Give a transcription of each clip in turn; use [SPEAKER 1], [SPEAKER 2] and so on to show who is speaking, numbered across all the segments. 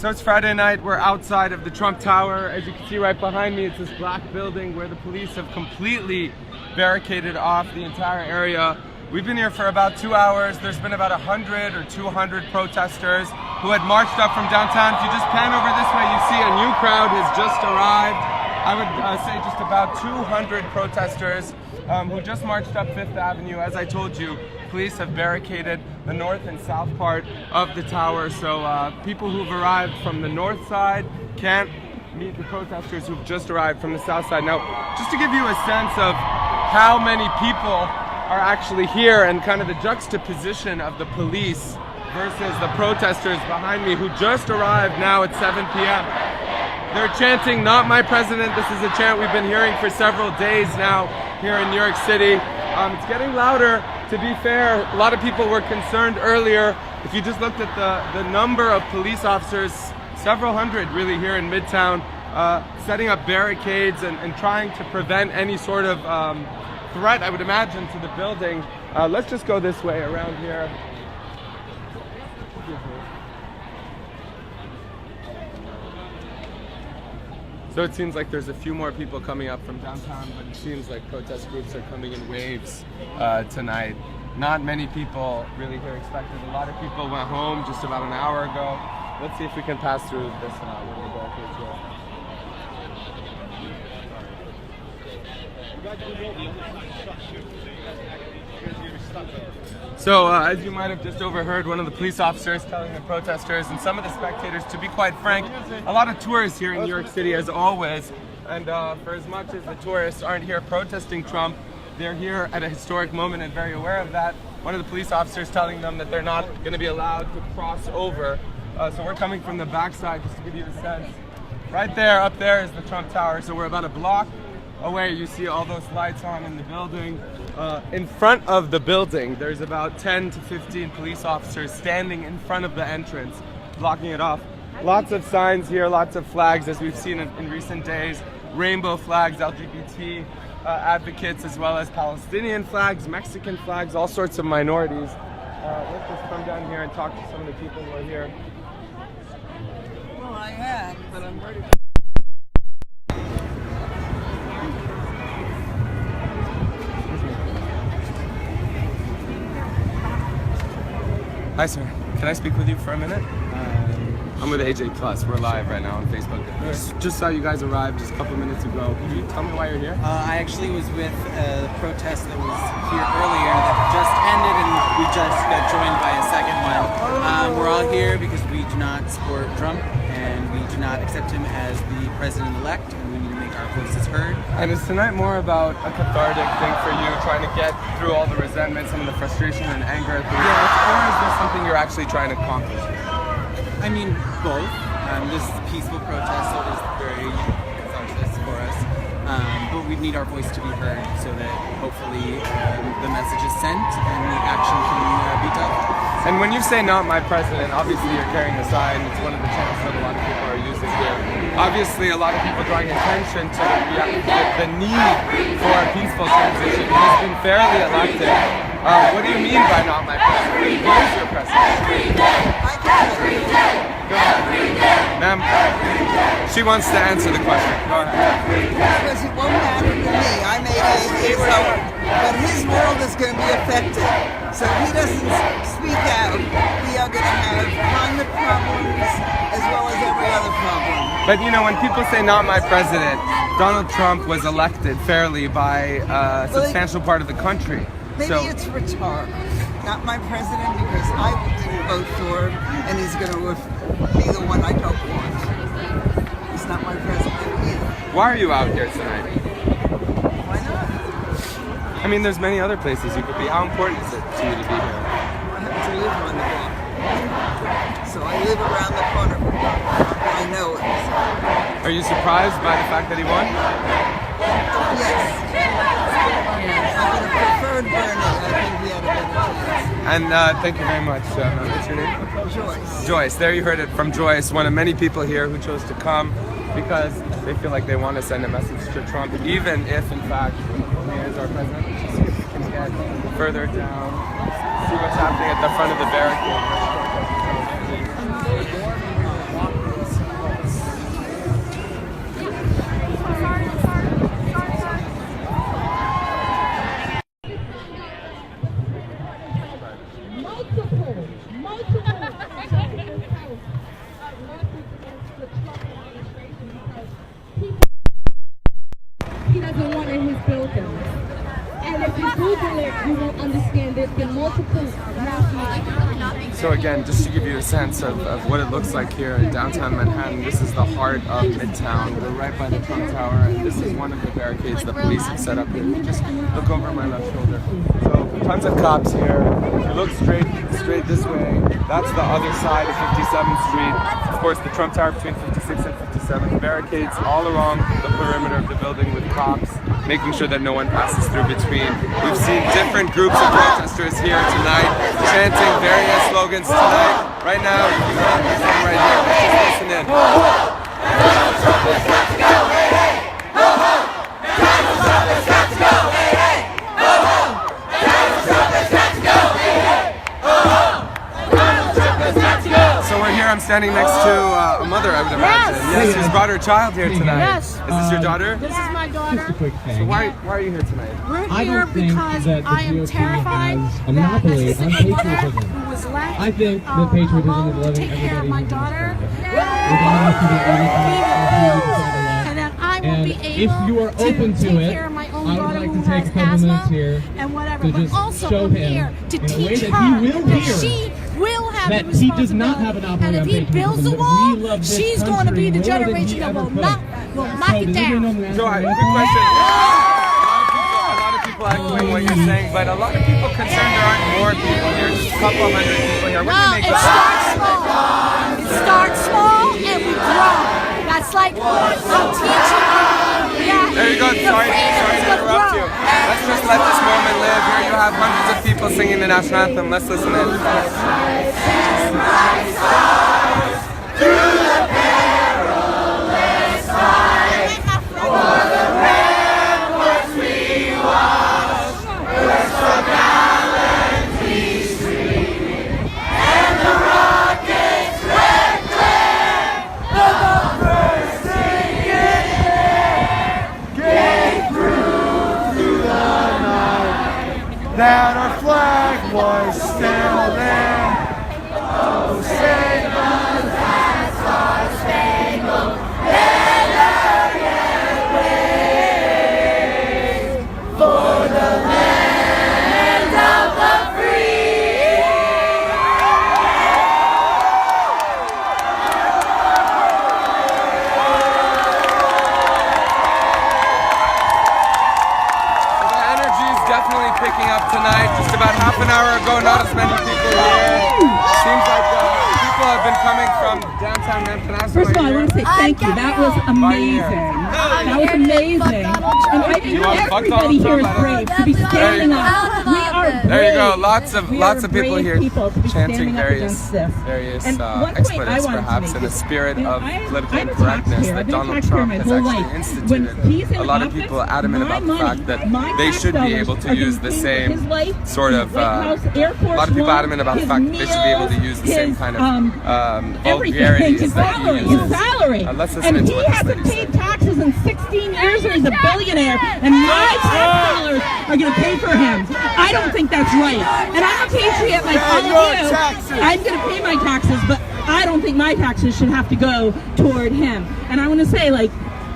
[SPEAKER 1] So it's Friday night, we're outside of the Trump Tower. As you can see right behind me, it's this black building where the police have completely barricaded off the entire area. We've been here for about 2 hours. There's been about 100 or 200 protesters who had marched up from downtown. If you just pan over this way, you see a new crowd has just arrived. I would say just about 200 protesters who just marched up Fifth Avenue. As I told you, police have barricaded the north and south part of the tower, so people who've arrived from the north side can't meet the protesters who've just arrived from the south side. Now, just to give you a sense of how many people are actually here and kind of the juxtaposition of the police versus the protesters behind me who just arrived now at 7 p.m. They're chanting, "Not my president." This is a chant we've been hearing for several days now here in New York City. It's getting louder, to be fair. A lot of people were concerned earlier. If you just looked at the number of police officers, several hundred really here in Midtown, setting up barricades and trying to prevent any sort of threat, I would imagine, to the building. Let's just go this way around here. So it seems like there's a few more people coming up from downtown, but it seems like protest groups are coming in waves tonight. Not many people really here expected. A lot of people went home just about an hour ago. Let's see if we can pass through this one of the barricades here. So, as you might have just overheard, one of the police officers telling the protesters and some of the spectators, to be quite frank, a lot of tourists here in New York City as always, and for as much as the tourists aren't here protesting Trump, they're here at a historic moment and very aware of that. One of the police officers telling them that they're not going to be allowed to cross over. So we're coming from the backside just to give you a sense. Right there, up there is the Trump Tower, so we're about a block away. You see all those lights on in the building. In front of the building, there's about 10 to 15 police officers standing in front of the entrance, blocking it off. Lots of signs here, lots of flags, as we've seen in recent days. Rainbow flags, LGBT advocates, as well as Palestinian flags, Mexican flags, all sorts of minorities. Let's just come down here and talk to some of the people who are here.
[SPEAKER 2] Well, I am, but I'm ready.
[SPEAKER 1] Hi, sir. Can I speak with you for a minute? I'm with AJ Plus. We're live right now on Facebook. Just saw you guys arrive just a couple minutes ago. Can you tell me why you're here?
[SPEAKER 2] I actually was with a protest that was here earlier that just ended, and we just got joined by a second one. We're all here because we do not support Trump, and we do not accept him as the president-elect, and we need to make our voices heard.
[SPEAKER 1] And is tonight more about a cathartic thing for you, trying to get through all the resentment, some of the frustration and anger at the results, or is this something you're actually trying to accomplish?
[SPEAKER 2] I mean, both. This is a peaceful protest, so it is very catharsis for us. But we need our voice to be heard so that hopefully the message is sent and the action can be done.
[SPEAKER 1] And when you say "not my president," obviously you're carrying a sign. It's one of the chants that a lot of people are using here. Obviously, a lot of people drawing attention to the need for a peaceful transition. He's been fairly elected. What do you mean by "not my president"? Who is your president? Go ahead. Ma'am, she wants to answer the question. Go ahead.
[SPEAKER 3] Because it won't matter to me. I'm 88 years old. But his world is going to be affected. So if he doesn't speak out, we are going to have climate problems as well as every other problem.
[SPEAKER 1] But you know, when people say "not my president," Donald Trump was elected fairly by a substantial part of the country.
[SPEAKER 3] Maybe it's rhetorical. Not my president, because I didn't vote for him, and he's going to be the one I don't want. He's not my president either.
[SPEAKER 1] Why are you out here tonight?
[SPEAKER 3] Why not?
[SPEAKER 1] I mean, there's many other places you could be. How important is it to you to be here?
[SPEAKER 3] I happen to live on the block. So I live around the corner. I know it.
[SPEAKER 1] Are you surprised by the fact that he won?
[SPEAKER 3] Yes. I would have preferred Bernie. I think he had a better chance.
[SPEAKER 1] And thank you very much. What's your name?
[SPEAKER 3] Joyce.
[SPEAKER 1] Joyce. There you heard it from Joyce, one of many people here who chose to come because they feel like they want to send a message to Trump, even if, in fact, he is our president. Let's see if we can get further down, see what's happening at the front of the barricade.
[SPEAKER 4] multiple charges of lawsuits against the Trump administration because he doesn't want in his buildings. And if you Google it, you will understand there's been multiple national.
[SPEAKER 1] So again, just to give you a sense of what it looks like here in downtown Manhattan, this is the heart of Midtown. We're right by the Trump Tower, and this is one of the barricades the police have set up here. You just look over my left shoulder. So tons of cops here. You look straight this way. That's the other side of 57th Street. Of course, the Trump Tower between 56 and 57. Barricades all along the perimeter of the building with cops, making sure that no one passes through between. We've seen different groups of protesters here tonight, chanting various slogans tonight. Right now, you can hear this one right here. Let's just listen in. So we're here, I'm standing next to a mother, I would imagine. Yes, who's brought her child here tonight.
[SPEAKER 5] Yes.
[SPEAKER 1] Is this your daughter?
[SPEAKER 5] This is my daughter.
[SPEAKER 6] Just a quick thing.
[SPEAKER 1] So why are you here tonight?
[SPEAKER 5] We're
[SPEAKER 6] I
[SPEAKER 5] here
[SPEAKER 6] don't think
[SPEAKER 5] because
[SPEAKER 6] that the
[SPEAKER 5] I am
[SPEAKER 6] GOP
[SPEAKER 5] terrified
[SPEAKER 6] has a
[SPEAKER 5] that
[SPEAKER 6] monopoly
[SPEAKER 5] this
[SPEAKER 6] on
[SPEAKER 5] is a mother
[SPEAKER 6] patriotism.
[SPEAKER 5] who was left
[SPEAKER 6] I think that patriotism
[SPEAKER 5] alone
[SPEAKER 6] is
[SPEAKER 5] to
[SPEAKER 6] letting
[SPEAKER 5] take care of
[SPEAKER 6] everybody
[SPEAKER 5] my
[SPEAKER 6] who's
[SPEAKER 5] daughter.
[SPEAKER 6] regardless of the
[SPEAKER 5] And then I will
[SPEAKER 6] And
[SPEAKER 5] be
[SPEAKER 6] if
[SPEAKER 5] able
[SPEAKER 6] you are open to
[SPEAKER 5] take
[SPEAKER 6] it,
[SPEAKER 5] care of my own
[SPEAKER 6] I would
[SPEAKER 5] daughter
[SPEAKER 6] like
[SPEAKER 5] who
[SPEAKER 6] to take
[SPEAKER 5] has
[SPEAKER 6] a couple
[SPEAKER 5] asthma
[SPEAKER 6] minutes here
[SPEAKER 5] and whatever.
[SPEAKER 6] to
[SPEAKER 5] But
[SPEAKER 6] just
[SPEAKER 5] also
[SPEAKER 6] show
[SPEAKER 5] I'm
[SPEAKER 6] him
[SPEAKER 5] here to
[SPEAKER 6] in a way
[SPEAKER 5] teach
[SPEAKER 6] that
[SPEAKER 5] her
[SPEAKER 6] he will
[SPEAKER 5] that
[SPEAKER 6] hear
[SPEAKER 5] she will have
[SPEAKER 6] that
[SPEAKER 5] the
[SPEAKER 6] he does not
[SPEAKER 5] responsibility.
[SPEAKER 6] have an monopoly
[SPEAKER 5] And if
[SPEAKER 6] on
[SPEAKER 5] he builds the
[SPEAKER 6] patriotism, that we
[SPEAKER 5] wall,
[SPEAKER 6] love this
[SPEAKER 5] she's going to be the
[SPEAKER 6] country more than
[SPEAKER 5] generation
[SPEAKER 6] he
[SPEAKER 5] that
[SPEAKER 6] ever
[SPEAKER 5] will
[SPEAKER 6] could.
[SPEAKER 5] knock it
[SPEAKER 6] Does everybody know
[SPEAKER 5] down.
[SPEAKER 6] the
[SPEAKER 1] So,
[SPEAKER 6] answer to
[SPEAKER 1] quick
[SPEAKER 6] that?
[SPEAKER 1] question. A lot of people echoing what you're saying, but a lot of people concerned there aren't more people here, just a couple hundred people here. What do
[SPEAKER 5] No,
[SPEAKER 1] you make
[SPEAKER 5] it
[SPEAKER 1] of that?
[SPEAKER 5] starts small. It starts small and we grow. That's like I'm teaching you. Yeah,
[SPEAKER 1] There you go.
[SPEAKER 5] the
[SPEAKER 1] Sorry
[SPEAKER 5] freedom
[SPEAKER 1] to
[SPEAKER 5] is gonna
[SPEAKER 1] interrupt
[SPEAKER 5] grow.
[SPEAKER 1] you. Let's just let this moment live. Here you have hundreds of people singing the national anthem. Let's listen in.
[SPEAKER 7] That our flag was still there. Oh, save us, that's our spangled banner yet wave for the land of the free.
[SPEAKER 1] The energy is definitely picking up tonight. Just about half an hour ago, not as many people here. Seems like people have been coming from downtown Manhattan.
[SPEAKER 8] First of all, I want to say thank you. That was amazing. That was amazing. And I think
[SPEAKER 1] You want to fuck
[SPEAKER 8] everybody
[SPEAKER 1] Donald
[SPEAKER 8] here is
[SPEAKER 1] Trump?
[SPEAKER 8] brave to be standing up. We are brave.
[SPEAKER 1] There you go. Lots of
[SPEAKER 8] We are
[SPEAKER 1] people
[SPEAKER 8] brave
[SPEAKER 1] here
[SPEAKER 8] people to be
[SPEAKER 1] chanting
[SPEAKER 8] standing up
[SPEAKER 1] various
[SPEAKER 8] against this. And one point I
[SPEAKER 1] expletives,
[SPEAKER 8] wanted to
[SPEAKER 1] perhaps
[SPEAKER 8] make
[SPEAKER 1] in the
[SPEAKER 8] is,
[SPEAKER 1] spirit
[SPEAKER 8] you know,
[SPEAKER 1] of political
[SPEAKER 8] I'm a
[SPEAKER 1] incorrectness
[SPEAKER 8] taxpayer.
[SPEAKER 1] that
[SPEAKER 8] I've been a
[SPEAKER 1] Donald
[SPEAKER 8] taxpayer
[SPEAKER 1] Trump
[SPEAKER 8] my
[SPEAKER 1] has
[SPEAKER 8] whole
[SPEAKER 1] actually
[SPEAKER 8] life.
[SPEAKER 1] instituted.
[SPEAKER 8] When he's in
[SPEAKER 1] A lot of
[SPEAKER 8] office,
[SPEAKER 1] people adamant
[SPEAKER 8] my
[SPEAKER 1] about the
[SPEAKER 8] money,
[SPEAKER 1] fact that
[SPEAKER 8] my
[SPEAKER 1] they
[SPEAKER 8] tax
[SPEAKER 1] should be
[SPEAKER 8] dollars
[SPEAKER 1] able to
[SPEAKER 8] are
[SPEAKER 1] use
[SPEAKER 8] gonna
[SPEAKER 1] the
[SPEAKER 8] pay for his
[SPEAKER 1] same
[SPEAKER 8] life,
[SPEAKER 1] sort
[SPEAKER 8] his
[SPEAKER 1] of.
[SPEAKER 8] White House, Air
[SPEAKER 1] A
[SPEAKER 8] Force
[SPEAKER 1] lot of people
[SPEAKER 8] One,
[SPEAKER 1] adamant about the
[SPEAKER 8] his
[SPEAKER 1] fact that they should be able to
[SPEAKER 8] meals,
[SPEAKER 1] use the same
[SPEAKER 8] his,
[SPEAKER 1] kind of
[SPEAKER 8] everything,
[SPEAKER 1] vulgarities
[SPEAKER 8] his
[SPEAKER 1] that he
[SPEAKER 8] salary,
[SPEAKER 1] uses.
[SPEAKER 8] his salary.
[SPEAKER 1] Let's listen
[SPEAKER 8] And
[SPEAKER 1] to
[SPEAKER 8] he
[SPEAKER 1] what this
[SPEAKER 8] hasn't
[SPEAKER 1] lady
[SPEAKER 8] paid
[SPEAKER 1] said.
[SPEAKER 8] taxes in 16 years and he's a billionaire and my tax dollars are going to pay for him. I don't think that's right. And I'm a patriot like all of you. I'm going to pay my taxes, but I don't think my taxes should have to go toward him. And I want to say, like,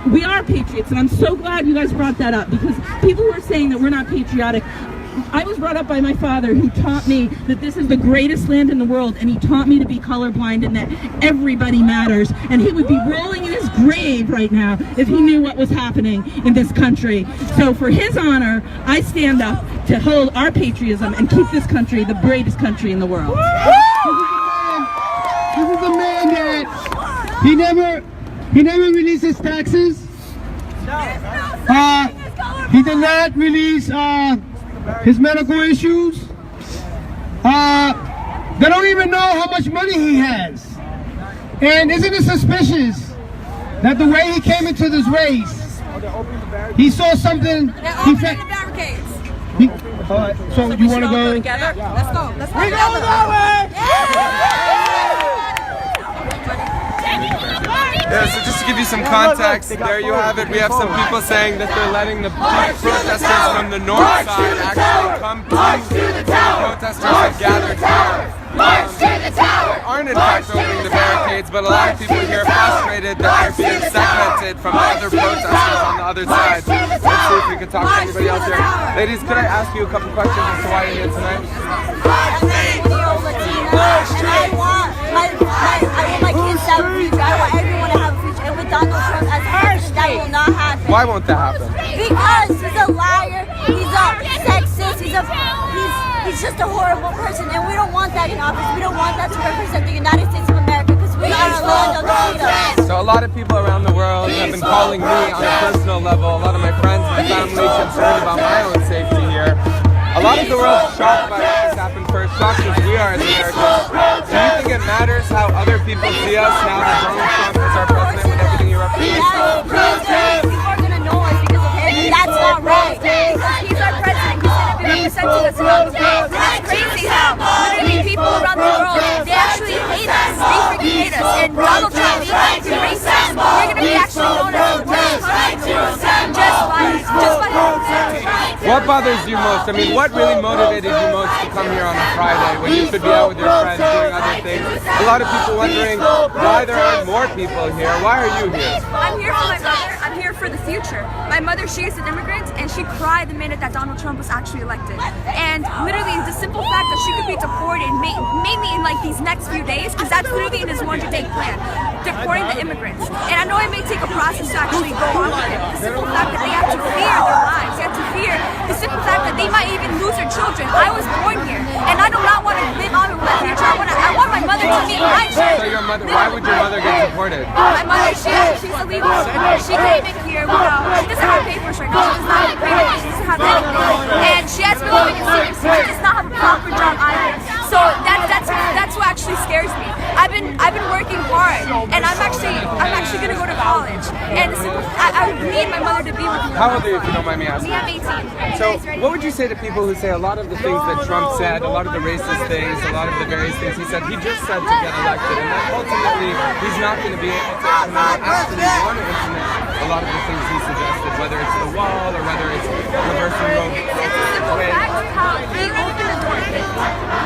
[SPEAKER 8] we are patriots, and I'm so glad you guys brought that up because people were saying that we're not patriotic. I was brought up by my father who taught me that this is the greatest land in the world, and he taught me to be colorblind and that everybody matters. And he would be rolling in his grave right now if he knew what was happening in this country. So for his honor, I stand up to hold our patriotism and keep this country the greatest country in the world.
[SPEAKER 7] This is a man that he never releases taxes. He did not release his medical issues. They don't even know how much money he has. And isn't it suspicious that the way he came into this race, he saw something. He
[SPEAKER 9] the barricades.
[SPEAKER 7] all right, so you want to go?
[SPEAKER 9] Together? Let's go. Let's go.
[SPEAKER 7] We going that way!
[SPEAKER 1] Yeah, so just to give you some context, there you have it. We have some people saying that they're letting the protesters from the north side actually come to the protesters that gathered here. Aren't in fact opening the barricades, but a lot of people here are frustrated that they're being segmented from the other protesters on the other side. Let's see if we can talk to anybody else here. Ladies, could I ask you a couple questions as to why you're here tonight?
[SPEAKER 5] I want my kids to have a future. I want everyone to have a future. And with Donald Trump as president, that will not happen.
[SPEAKER 1] Why won't that happen?
[SPEAKER 5] Because he's a liar, he's a sexist, he's just a horrible person, and we don't want that in office. We don't want that to represent the United States of America, because we are alone, they'll defeat us.
[SPEAKER 1] So a lot of people around the world have been calling me on a personal level, a lot of my friends, my family, concerned about my own safety here. A lot of the world is shocked by what has happened first, shocked as we are as Americans. Do you think it matters how other people see us now that Donald Trump is our president with everything he represents?
[SPEAKER 5] People are going to know us because of him, and that's not right. Because he's our president, he's going to be representing us around the world. It's crazy how literally people around the world, they actually hate us. They freaking hate us. And Donald Trump is racist. We're going to be actually known as the worst country just by him.
[SPEAKER 1] What bothers you most? I mean, what really motivated you most to come here on a Friday when you could be out with your friends doing other things? A lot of people wondering why there aren't more people here. Why are you here?
[SPEAKER 9] I'm here for my mother. I'm here for the future. My mother, she is an immigrant, and she cried the minute that Donald Trump was actually elected. And literally, the simple fact that she could be deported, mainly in like these next few days, because that's literally in his 100-day plan, deporting the immigrants. And I know it may take a process to actually go on with it. The simple fact that they have to fear their lives, they have to fear the simple fact that they might even lose their children. I was born here, and I do not want to live on with my future. I want my mother to meet my children.
[SPEAKER 1] So your mother, why would your mother get deported?
[SPEAKER 9] My mother, she's illegal. She came in here without, she doesn't have papers right now. She does not have papers. She doesn't have anything. And she has been living in secrecy. She does not have a proper job either. So that's what actually scares me. I've been working hard, and I'm actually gonna go to college. And I need my mother to be with me.
[SPEAKER 1] How old are you, if you don't mind me asking?
[SPEAKER 9] Me, I'm 18.
[SPEAKER 1] So, what would you say to people who say a lot of the things that Trump said, a lot of the racist things, a lot of the various things he said, he just said to get elected, and that ultimately he's not going to be able to actually want to implement a lot of the things he suggested, whether it's the wall or whether it's reversing Roe.
[SPEAKER 9] It's a simple fact how he opened the door.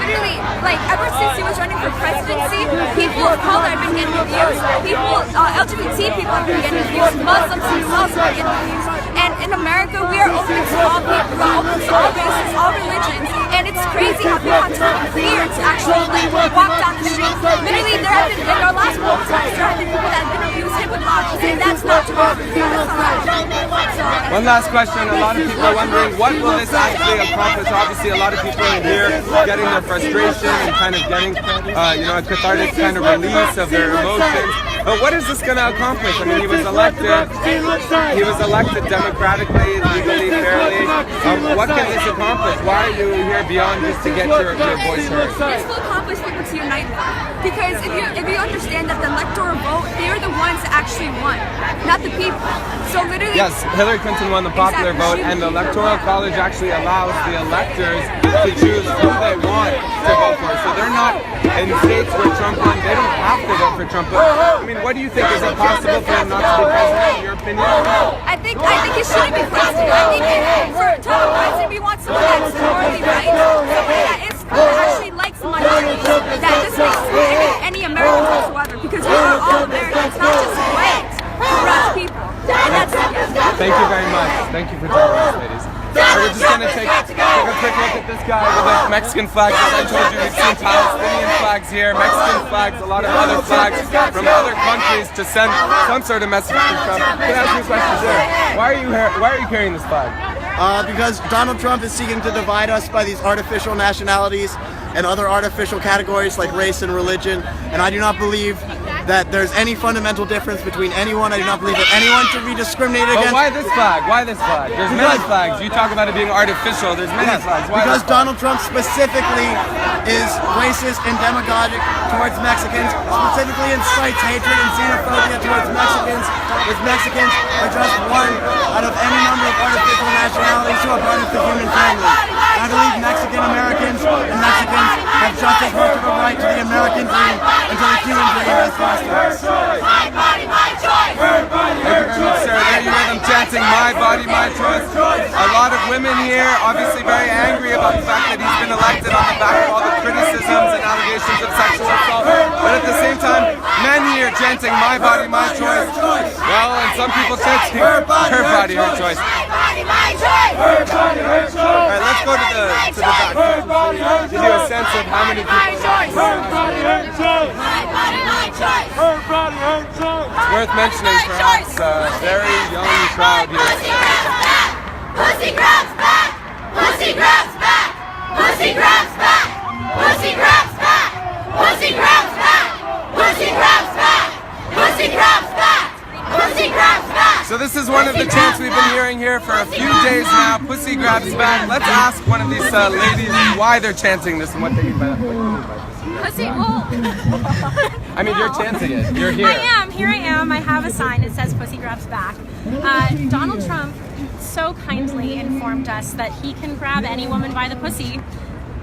[SPEAKER 9] Literally, like ever since he was running for presidency, people of color have been getting abused. People, LGBT people have been getting abused. Muslims and also are getting abused. And in America, we are open to all people, we're open to all races, all religions. And it's crazy how people have to fear to actually like walk down the street. Literally, there have been in our last protests, there have been people that have been abused, hit with bottles, and that's not to be
[SPEAKER 1] One last question. A lot of people are wondering, what will this actually accomplish? Obviously, a lot of people in here getting their frustration and kind of getting, a cathartic kind of release of their emotions. But what is this going to accomplish? I mean, he was elected democratically, legally, fairly. What can this accomplish? Why are you here beyond just to get your voice heard?
[SPEAKER 9] This will accomplish people to unite them. Because if you understand that the electoral vote, they are the ones that actually won, not the people. So literally,
[SPEAKER 1] yes, Hillary Clinton won the popular vote, and the Electoral College actually allows the electors to choose who they want to vote for. So they're not in states where Trump won. They don't have to vote for Trump. But, I mean, what do you think? Is it possible for him not to be president? In your opinion?
[SPEAKER 9] I think he shouldn't be president. I think for to be president, we want someone that's morally right, someone that actually likes minorities, that just makes any Americans whatsoever. Because we are all Americans, not just white, brown people. And that's it.
[SPEAKER 1] Thank you very much. Thank you for joining us, ladies. We're just going to take a quick look at this guy with the Mexican flags. As I told you, we've seen Palestinian flags here, Mexican flags, a lot of other flags from other countries to send some sort of message to Trump. Can I ask you a question, sir? Why are you carrying this flag?
[SPEAKER 10] Because Donald Trump is seeking to divide us by these artificial nationalities and other artificial categories like race and religion, and I do not believe that there's any fundamental difference between anyone. I do not believe that anyone should be discriminated against.
[SPEAKER 1] But why this flag? Why this flag? There's many flags. You talk about it being artificial. There's many flags. Why
[SPEAKER 10] because Donald Trump specifically is racist and demagogic towards Mexicans, specifically incites hatred and xenophobia towards Mexicans, which Mexicans are just one out of any number of artificial nationalities who are part of the human family. I believe Mexican Americans and Mexicans have just as much of a right to the American dream and to the human dream as prosperous.
[SPEAKER 5] My body, my choice.
[SPEAKER 1] in here, obviously very angry about the fact that he's been elected on the back of all the criticisms and allegations of sexual assault. But at the same time, men here chanting, my body, my choice. Well, and some people chanting, her body, her choice. Alright, let's go to the back. Give you a sense of how many people. It's worth mentioning, perhaps, very young crowd here.
[SPEAKER 5] Pussy grabs back! Pussy grabs back! Pussy grabs back! Pussy grabs back! Pussy grabs back! Pussy grabs back! Pussy grabs back! Pussy grabs back!
[SPEAKER 1] So this is one of the chants we've been hearing here for a few days now. Pussy grabs back. Let's ask one of these ladies why they're chanting this and what they mean by that.
[SPEAKER 5] Pussy, well...
[SPEAKER 1] I mean, you're chanting it. You're here.
[SPEAKER 5] I am. Here I am. I have a sign that says Pussy Grabs Back. Donald Trump so kindly informed us that he can grab any woman by the pussy,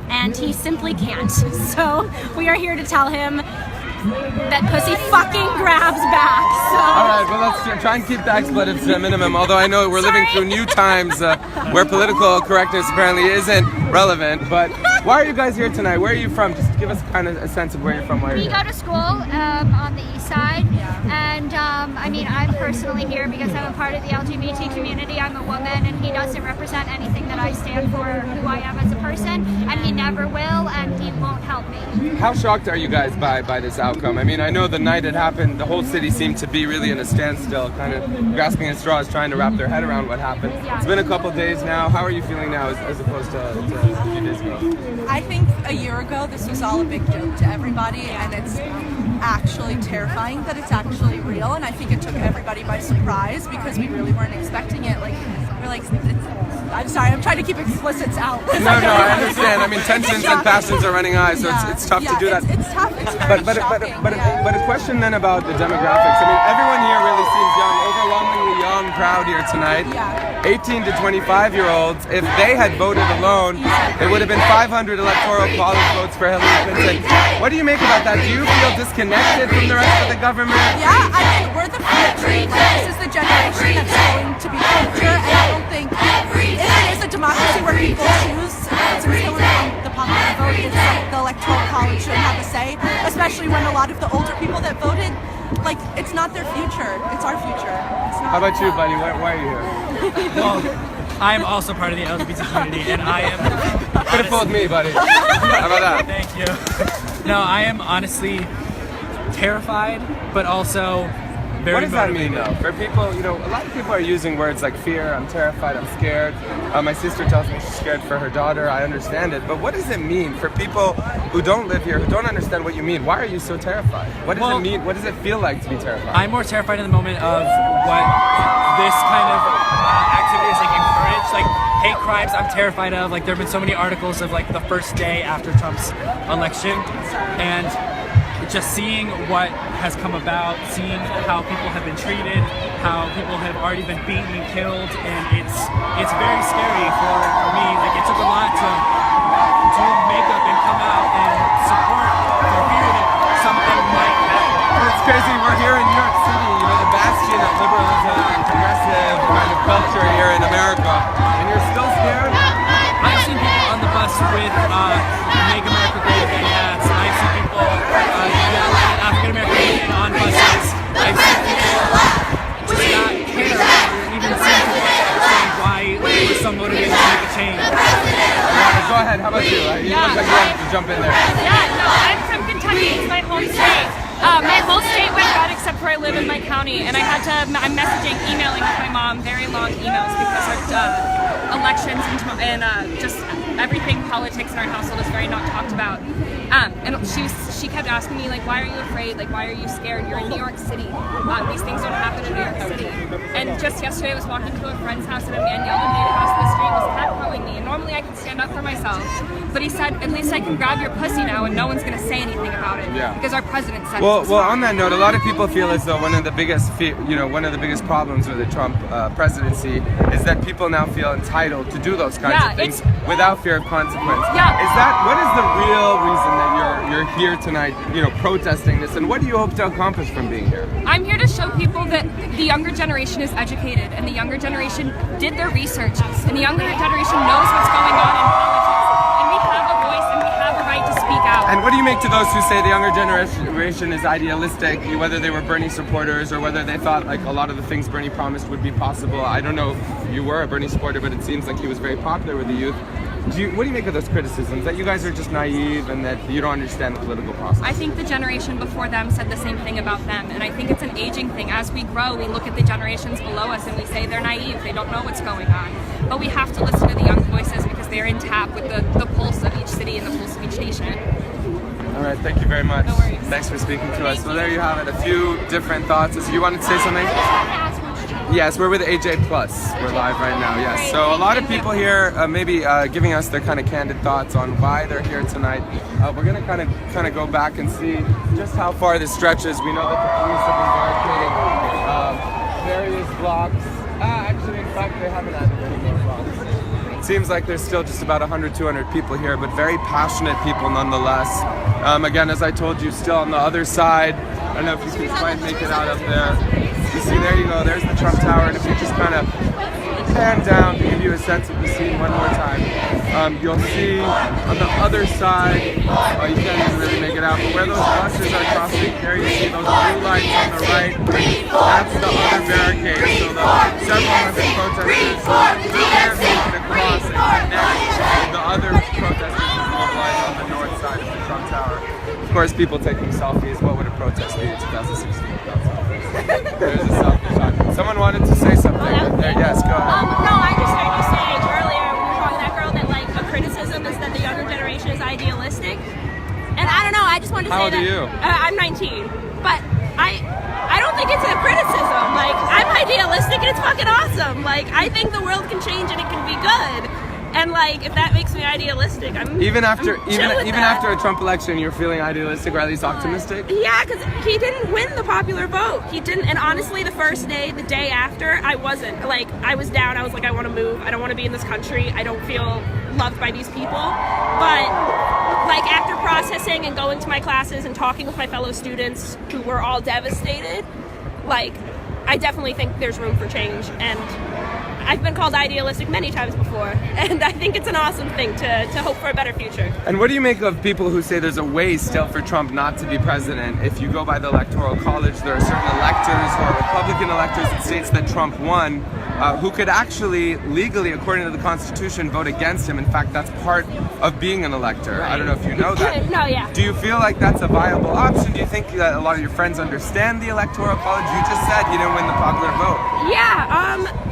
[SPEAKER 5] and he simply can't. So we are here to tell him that pussy fucking grabs back. So.
[SPEAKER 1] All right, well, let's try and keep the expletives to a minimum, although I know we're living through new times where political correctness apparently isn't relevant. But why are you guys here tonight? Where are you from? Just give us kind of a sense of where you're from.
[SPEAKER 11] We go to school on the east side, and I mean, I'm personally here because I'm a part of the LGBT community. I'm a woman, and he doesn't represent anything that I stand for or who I am as a person, and he never will, and he won't help me.
[SPEAKER 1] How shocked are you guys by this outcome? I mean, I know the night it happened, the whole city seemed to be really in a standstill, kind of grasping at straws, trying to wrap their head around what happened. It's been a couple days now. How are you feeling now as opposed to a few days ago?
[SPEAKER 12] I think a year ago this was all a big joke to everybody, and it's actually terrifying that it's actually real, and I think it took everybody by surprise because we really weren't expecting it. I'm sorry, I'm trying to keep explicits out.
[SPEAKER 1] No, I understand. I mean, tensions and passions are running high, so it's tough to do that.
[SPEAKER 12] It's tough. It's very shocking.
[SPEAKER 1] But a question then about the demographics. I mean, everyone here really seems young, overwhelmingly young crowd here tonight. 18 to 25-year-olds. If they had voted alone, it would have been 500 electoral college votes for Hillary Clinton. What do you make about that? Do you feel disconnected from the rest of the government?
[SPEAKER 12] Yeah, I mean, we're the future. This is the generation that's going to be the future, and I don't think if it is a democracy where people choose to instill in the popular vote, it's like the electoral college should have a say, especially when a lot of the older people that voted, like, it's not their future, it's our future.
[SPEAKER 1] How about you, buddy? Why are you here?
[SPEAKER 13] Well, I am also part of the LGBT community, and I am...
[SPEAKER 1] Could have fooled me, buddy. How about that?
[SPEAKER 13] Thank you. No, I am honestly terrified, but also very
[SPEAKER 1] What does that
[SPEAKER 13] motivated.
[SPEAKER 1] mean, though? For people, you know, a lot of people are using words like fear, I'm terrified, I'm scared. My sister tells me she's scared for her daughter. I understand it. But what does it mean for people who don't live here, who don't understand what you mean? Why are you so terrified? What does it mean? What does it feel like to be terrified?
[SPEAKER 13] I'm more terrified in the moment of what this kind of activity is like encouraged, like hate crimes. I'm terrified of. Like, there have been so many articles of like the first day after Trump's election, and just seeing what has come about, seeing how people have been treated, how people have already been beaten and killed, and it's very scary for me. Like, it took a lot to do makeup and come out and support for fear that something might happen.
[SPEAKER 1] It's crazy. We're here in New York City, you know, the bastion of liberalism and progressive kind of culture here in America, and you're still scared?
[SPEAKER 13] I've seen people on the bus with Make America Great Again hats. I've seen people yell at African American women on buses. I've seen people just not care or even seem to understand why they were so motivated to make a change.
[SPEAKER 1] Go ahead. How about you? You look like you wanted to jump in there.
[SPEAKER 14] Yeah, no, I'm from Kentucky. It's my home state. My whole state went red except for I live in my county, and I'm emailing with my mom very long emails because of elections and just everything politics in our household is very not talked about. And she kept asking me, like, why are you afraid? Like, why are you scared? You're in New York City. These things don't happen in New York City. And just yesterday I was walking to a friend's house and a man yelled at me across the street, was catcalling me. And normally I can stand up for myself. But he said, at least I can grab your pussy now and no one's going to say anything about it.
[SPEAKER 1] Yeah.
[SPEAKER 14] Because our president said
[SPEAKER 1] Well, on that note, a lot of people feel as though one of the biggest problems with the Trump presidency is that people now feel entitled to do those kinds of things without fear of consequence.
[SPEAKER 14] Yeah.
[SPEAKER 1] What is the real reason that you're here tonight, you know, protesting this. And what do you hope to accomplish from being here?
[SPEAKER 14] I'm here to show people that the younger generation is educated, and the younger generation did their research, and the younger generation knows what's going on in politics, and we have a voice and we have a right to speak out.
[SPEAKER 1] And what do you make to those who say the younger generation is idealistic, whether they were Bernie supporters or whether they thought like a lot of the things Bernie promised would be possible? I don't know if you were a Bernie supporter, but it seems like he was very popular with the youth. What do you make of those criticisms, that you guys are just naive and that you don't understand the political process?
[SPEAKER 14] I think the generation before them said the same thing about them, and I think it's an aging thing. As we grow, we look at the generations below us and we say they're naive, they don't know what's going on. But we have to listen to the young voices because they're in tap with the pulse of each city and the pulse of each nation.
[SPEAKER 1] All right, thank you very much.
[SPEAKER 14] No worries.
[SPEAKER 1] Thanks for speaking to us. Well, there you have it, a few different thoughts. You wanted to say something? Yes, we're with AJ Plus. We're live right now, yes. So a lot of people here maybe giving us their kind of candid thoughts on why they're here tonight. We're going to kind of go back and see just how far this stretches. We know that the police have been barricading various blocks. Actually, in fact, they haven't added any more blocks. It seems like there's still just about 100, 200 people here, but very passionate people nonetheless. Again, as I told you, still on the other side. I don't know if you can quite make it out up there. You see, there you go, there's the Trump Tower, and if you just kind of pan down to give you a sense of the scene one more time, you'll see on the other side, you can't even really make it out, but where those buses are crossing, there you see those blue lights on the right, that's the other barricade, so the several hundred protesters can't make it across and connect the other protesters who mobilized on the north side of the Trump Tower. Of course, people taking selfies. What would a protest be in 2016 without selfies? There's a selfie shot. Someone wanted to say something. There, yes, go ahead.
[SPEAKER 15] No, I just heard you say earlier, we were talking to that girl, that like a criticism is that the younger generation is idealistic. And I don't know, I just wanted to say that.
[SPEAKER 1] How old are you?
[SPEAKER 15] I'm 19. But I don't think it's a criticism. Like, I'm idealistic and it's fucking awesome. Like, I think the world can change and it can be good. And like, if that makes me idealistic,
[SPEAKER 1] even after
[SPEAKER 15] a
[SPEAKER 1] Trump election, you're feeling idealistic or at least optimistic?
[SPEAKER 15] Yeah, because he didn't win the popular vote. He didn't, and honestly, the first day, the day after, I wasn't. Like, I was down. I was like, I want to move. I don't want to be in this country. I don't feel loved by these people. But like, after processing and going to my classes and talking with my fellow students who were all devastated, like, I definitely think there's room for change. And I've been called idealistic many times before, and I think it's an awesome thing to hope for a better future.
[SPEAKER 1] And what do you make of people who say there's a way still for Trump not to be president? If you go by the Electoral College, there are certain electors who are Republican electors in states that Trump won, who could actually legally, according to the Constitution, vote against him. In fact, that's part of being an elector. Right. I don't know if you know that.
[SPEAKER 15] No, yeah.
[SPEAKER 1] Do you feel like that's a viable option? Do you think that a lot of your friends understand the Electoral College? You just said you didn't win the popular vote.
[SPEAKER 15] Yeah,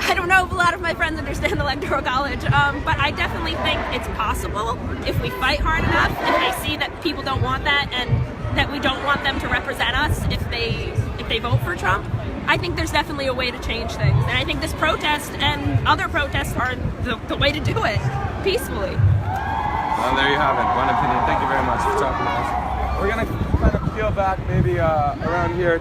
[SPEAKER 15] I don't know if a lot of my friends understand the Electoral College, but I definitely think it's possible if we fight hard enough, if they see that people don't want that and that we don't want them to represent us if they vote for Trump. I think there's definitely a way to change things, and I think this protest and other protests are the way to do it, peacefully.
[SPEAKER 1] Well, there you have it, one opinion. Thank you very much for talking to us. We're going to kind of peel back maybe around here.